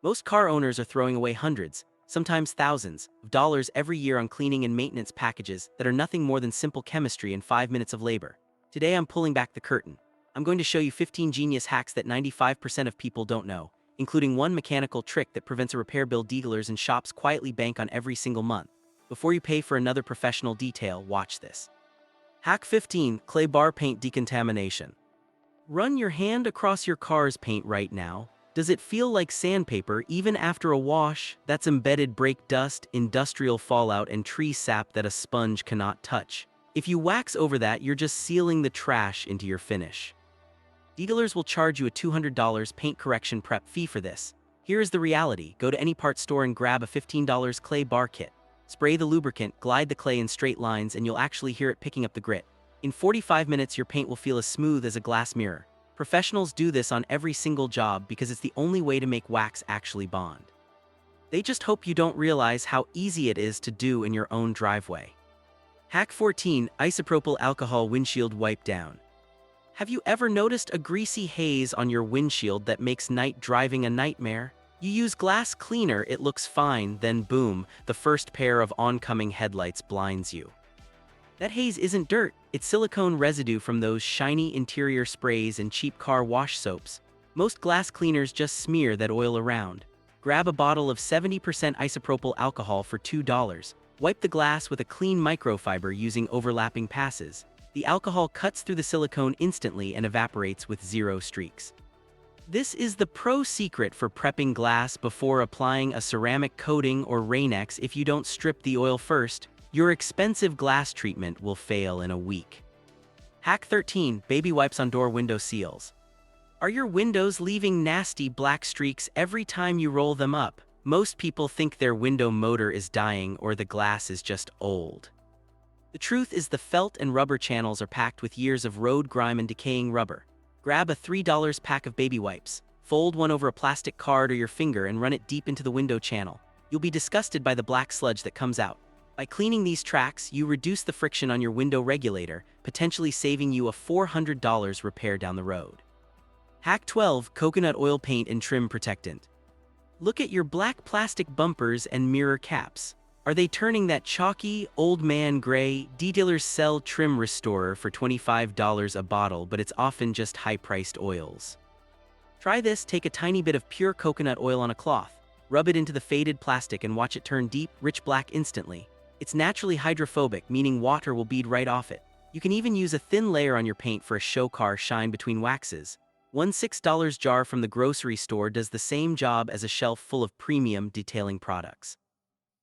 Most car owners are throwing away hundreds, sometimes thousands, of dollars every year on cleaning and maintenance packages that are nothing more than simple chemistry and 5 minutes of labor. Today I'm pulling back the curtain. I'm going to show you 15 genius hacks that 95% of people don't know, including one mechanical trick that prevents a repair bill dealers and shops quietly bank on every single month. Before you pay for another professional detail, watch this. Hack 15: Clay bar paint decontamination. Run your hand across your car's paint right now. Does it feel like sandpaper even after a wash? That's embedded brake dust, industrial fallout, and tree sap that a sponge cannot touch. If you wax over that, you're just sealing the trash into your finish. Dealers will charge you a $200 paint correction prep fee for this. Here is the reality: go to any parts store and grab a $15 clay bar kit. Spray the lubricant, glide the clay in straight lines, and you'll actually hear it picking up the grit. In 45 minutes, your paint will feel as smooth as a glass mirror. Professionals do this on every single job because it's the only way to make wax actually bond. They just hope you don't realize how easy it is to do in your own driveway. Hack 14: Isopropyl alcohol windshield wipe down. Have you ever noticed a greasy haze on your windshield that makes night driving a nightmare? You use glass cleaner, it looks fine, then boom, the first pair of oncoming headlights blinds you. That haze isn't dirt, it's silicone residue from those shiny interior sprays and cheap car wash soaps. Most glass cleaners just smear that oil around. Grab a bottle of 70% isopropyl alcohol for $2. Wipe the glass with a clean microfiber using overlapping passes. The alcohol cuts through the silicone instantly and evaporates with zero streaks. This is the pro secret for prepping glass before applying a ceramic coating or Rain-X. If you don't strip the oil first, your expensive glass treatment will fail in a week. Hack 13: Baby wipes on door window seals. Are your windows leaving nasty black streaks every time you roll them up? Most people think their window motor is dying or the glass is just old. The truth is the felt and rubber channels are packed with years of road grime and decaying rubber. Grab a $3 pack of baby wipes, fold one over a plastic card or your finger and run it deep into the window channel. You'll be disgusted by the black sludge that comes out. By cleaning these tracks, you reduce the friction on your window regulator, potentially saving you a $400 repair down the road. Hack 12: Coconut oil paint and trim protectant. Look at your black plastic bumpers and mirror caps. Are they turning that chalky, old man gray? Dealers sell trim restorer for $25 a bottle, but it's often just high-priced oils. Try this: take a tiny bit of pure coconut oil on a cloth, rub it into the faded plastic and watch it turn deep, rich black instantly. It's naturally hydrophobic, meaning water will bead right off it. You can even use a thin layer on your paint for a show car shine between waxes. One $6 jar from the grocery store does the same job as a shelf full of premium detailing products.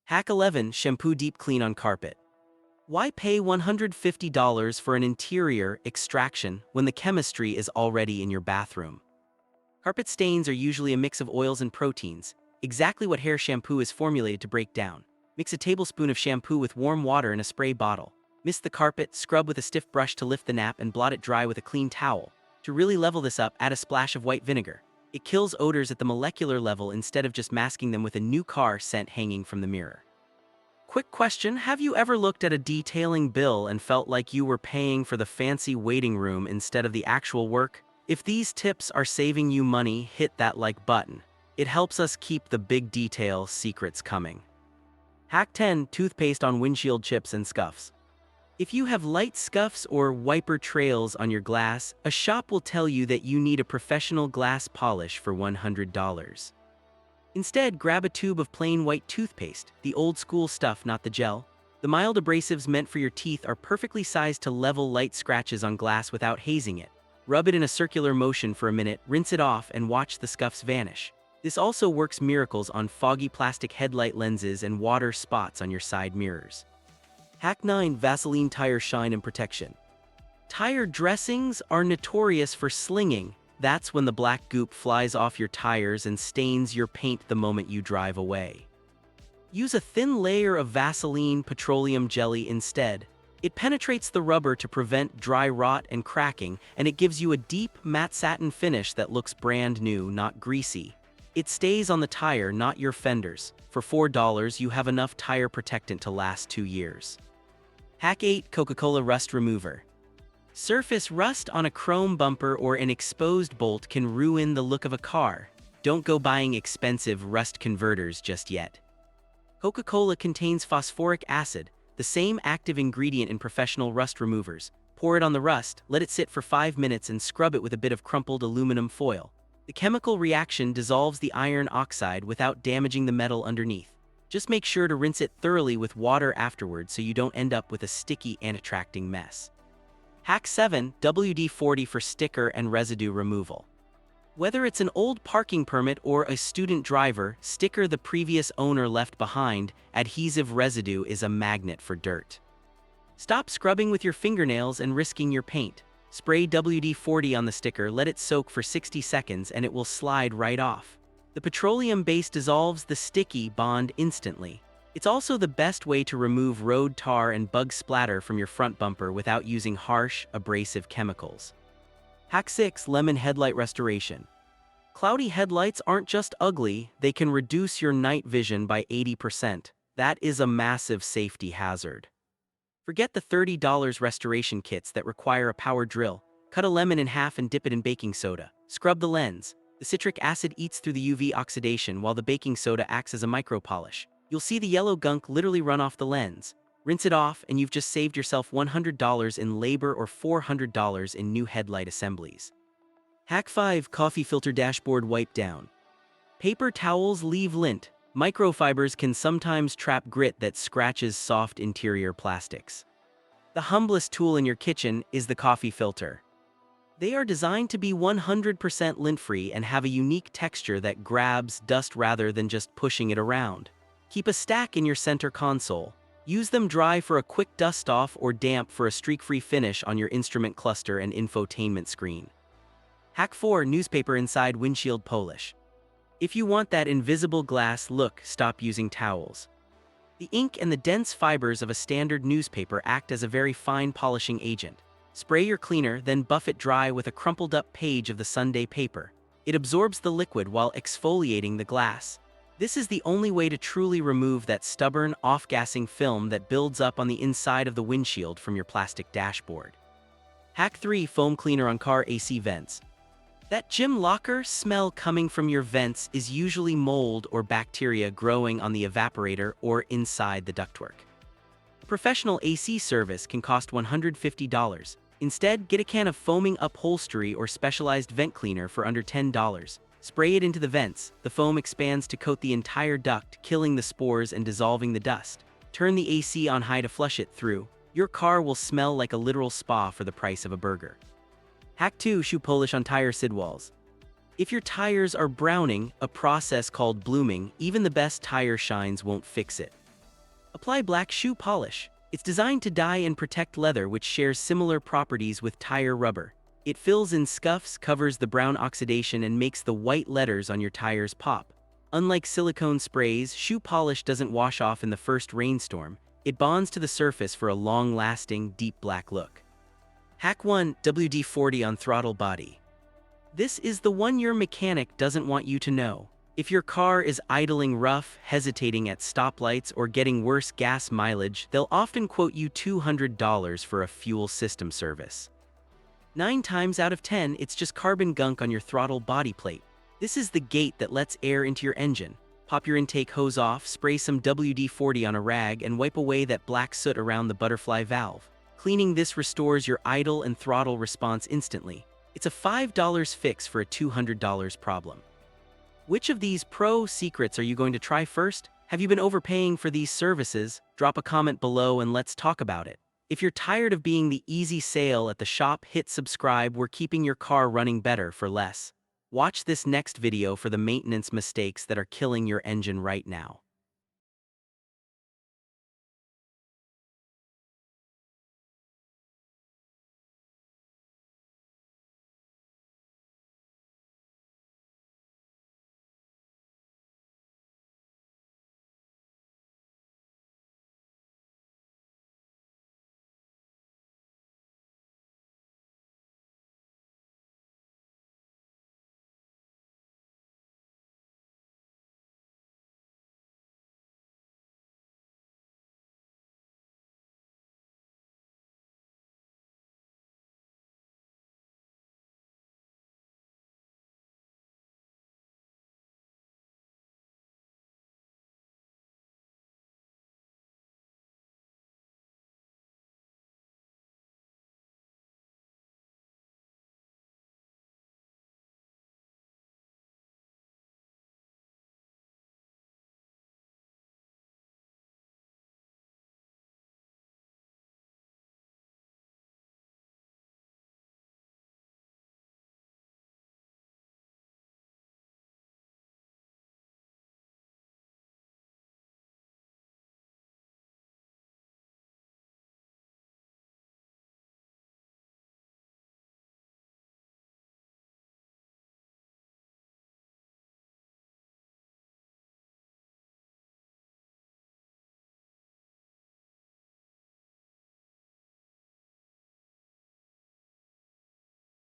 Hack 11: Shampoo deep clean on carpet. Why pay $150 for an interior extraction when the chemistry is already in your bathroom? Carpet stains are usually a mix of oils and proteins, exactly what hair shampoo is formulated to break down. Mix a tablespoon of shampoo with warm water in a spray bottle. Mist the carpet, scrub with a stiff brush to lift the nap, and blot it dry with a clean towel. To really level this up, add a splash of white vinegar. It kills odors at the molecular level instead of just masking them with a new car scent hanging from the mirror. Quick question: have you ever looked at a detailing bill and felt like you were paying for the fancy waiting room instead of the actual work? If these tips are saving you money, hit that like button. It helps us keep the big detail secrets coming. Hack 10: Toothpaste on windshield chips and scuffs. If you have light scuffs or wiper trails on your glass, a shop will tell you that you need a professional glass polish for $100. Instead, grab a tube of plain white toothpaste, the old school stuff, not the gel. The mild abrasives meant for your teeth are perfectly sized to level light scratches on glass without hazing it. Rub it in a circular motion for a minute, rinse it off, and watch the scuffs vanish. This also works miracles on foggy plastic headlight lenses and water spots on your side mirrors. Hack 9: Vaseline tire shine and protection. Tire dressings are notorious for slinging. That's when the black goop flies off your tires and stains your paint the moment you drive away. Use a thin layer of Vaseline petroleum jelly instead. It penetrates the rubber to prevent dry rot and cracking, and it gives you a deep, matte satin finish that looks brand new, not greasy. It stays on the tire, not your fenders. For $4, you have enough tire protectant to last 2 years. Hack 8: Coca-Cola rust remover. Surface rust on a chrome bumper or an exposed bolt can ruin the look of a car. don't go buying expensive rust converters just yet. Coca-Cola contains phosphoric acid, the same active ingredient in professional rust removers. Pour it on the rust, let it sit for 5 minutes and scrub it with a bit of crumpled aluminum foil. The chemical reaction dissolves the iron oxide without damaging the metal underneath. Just make sure to rinse it thoroughly with water afterwards so you don't end up with a sticky and attracting mess. Hack 7. WD-40 for sticker and residue removal. Whether it's an old parking permit or a student driver sticker the previous owner left behind, adhesive residue is a magnet for dirt. Stop scrubbing with your fingernails and risking your paint. Spray WD-40 on the sticker, let it soak for 60 seconds and it will slide right off. The petroleum base dissolves the sticky bond instantly. It's also the best way to remove road tar and bug splatter from your front bumper without using harsh, abrasive chemicals. Hack 6. Lemon headlight restoration. Cloudy headlights aren't just ugly, they can reduce your night vision by 80%. That is a massive safety hazard. Forget the $30 restoration kits that require a power drill. Cut a lemon in half and dip it in baking soda. Scrub the lens. The citric acid eats through the UV oxidation while the baking soda acts as a micro-polish. You'll see the yellow gunk literally run off the lens. Rinse it off and you've just saved yourself $100 in labor or $400 in new headlight assemblies. Hack 5. Coffee filter dashboard wipe down. Paper towels leave lint. Microfibers can sometimes trap grit that scratches soft interior plastics. The humblest tool in your kitchen is the coffee filter. They are designed to be 100% lint-free and have a unique texture that grabs dust rather than just pushing it around. Keep a stack in your center console. Use them dry for a quick dust-off or damp for a streak-free finish on your instrument cluster and infotainment screen. Hack 4. Newspaper inside windshield polish. If you want that invisible glass look, stop using towels. The ink and the dense fibers of a standard newspaper act as a very fine polishing agent. Spray your cleaner, then buff it dry with a crumpled-up page of the Sunday paper. It absorbs the liquid while exfoliating the glass. This is the only way to truly remove that stubborn, off-gassing film that builds up on the inside of the windshield from your plastic dashboard. Hack 3. Foam cleaner on car AC vents. That gym locker smell coming from your vents is usually mold or bacteria growing on the evaporator or inside the ductwork. A professional AC service can cost $150. Instead, get a can of foaming upholstery or specialized vent cleaner for under $10. Spray it into the vents. The foam expands to coat the entire duct, killing the spores and dissolving the dust. Turn the AC on high to flush it through. Your car will smell like a literal spa for the price of a burger. Hack 2. Shoe polish on tire sidewalls. If your tires are browning, a process called blooming, even the best tire shines won't fix it. Apply black shoe polish. It's designed to dye and protect leather, which shares similar properties with tire rubber. It fills in scuffs, covers the brown oxidation, and makes the white letters on your tires pop. Unlike silicone sprays, shoe polish doesn't wash off in the first rainstorm. It bonds to the surface for a long-lasting, deep black look. Hack 1. WD-40 on throttle body. This is the one your mechanic doesn't want you to know. If your car is idling rough, hesitating at stoplights, or getting worse gas mileage, they'll often quote you $200 for a fuel system service. 9 times out of 10, it's just carbon gunk on your throttle body plate. This is the gate that lets air into your engine. Pop your intake hose off, spray some WD-40 on a rag, and wipe away that black soot around the butterfly valve. Cleaning this restores your idle and throttle response instantly. It's a $5 fix for a $200 problem. Which of these pro secrets are you going to try first? Have you been overpaying for these services? Drop a comment below and let's talk about it. If you're tired of being the easy sale at the shop, hit subscribe. We're keeping your car running better for less. Watch this next video for the maintenance mistakes that are killing your engine right now.